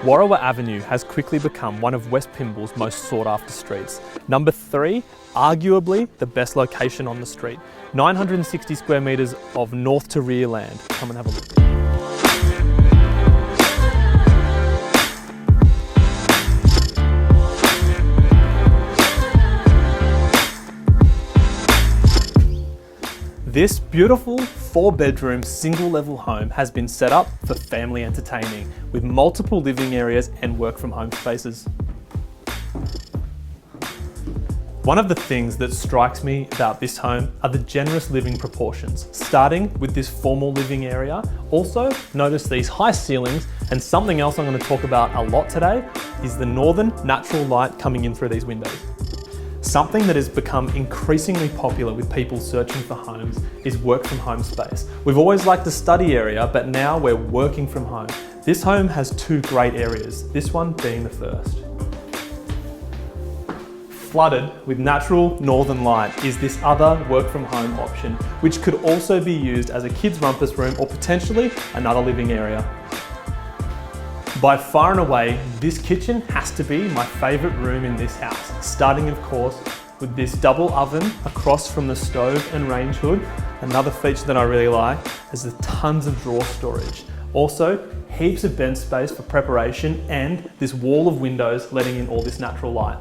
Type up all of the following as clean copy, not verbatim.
Warrowa Avenue has quickly become one of West Pymble's most sought after streets. Number 3, arguably the best location on the street. 960 square metres of north to rear land. Come and have a look. This beautiful 4-bedroom single-level home has been set up for family entertaining with multiple living areas and work from home spaces. One of the things that strikes me about this home are the generous living proportions, starting with this formal living area. Also, notice these high ceilings, and something else I'm going to talk about a lot today is the northern natural light coming in through these windows. Something that has become increasingly popular with people searching for homes is work from home space. We've always liked the study area, but now we're working from home. This home has 2 great areas, this one being the first. Flooded with natural northern light is this other work from home option, which could also be used as a kids' rumpus room or potentially another living area. By far and away, this kitchen has to be my favourite room in this house, starting of course with this double oven across from the stove and range hood. Another feature that I really like is the tons of drawer storage. Also, heaps of bench space for preparation and this wall of windows letting in all this natural light.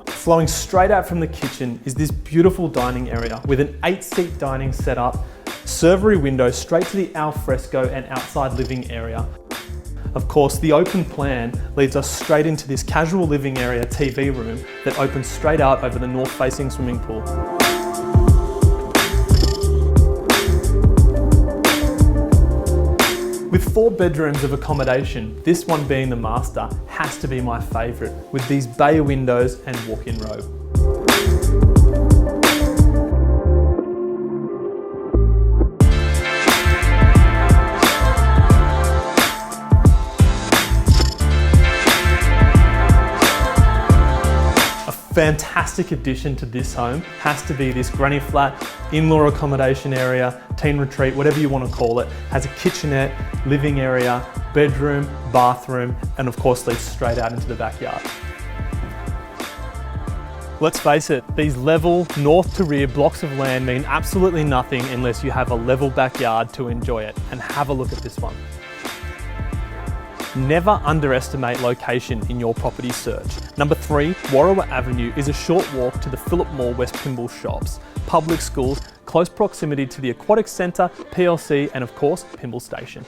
Flowing straight out from the kitchen is this beautiful dining area with an 8-seat dining setup, servery window straight to the al fresco and outside living area. Of course, the open plan leads us straight into this casual living area TV room that opens straight out over the north-facing swimming pool. With 4 bedrooms of accommodation, this one being the master has to be my favourite, with these bay windows and walk-in robe. Fantastic addition to this home has to be this granny flat, in-law accommodation area, teen retreat, whatever you want to call it. Has a kitchenette, living area, bedroom, bathroom, and of course leads straight out into the backyard. Let's face it, these level north to rear blocks of land mean absolutely nothing unless you have a level backyard to enjoy it. And have a look at this one. Never underestimate location in your property search. Number 3, Warrowa Avenue is a short walk to the Phillip Mall West Pymble shops, public schools, close proximity to the Aquatic Centre, PLC, and of course, Pymble Station.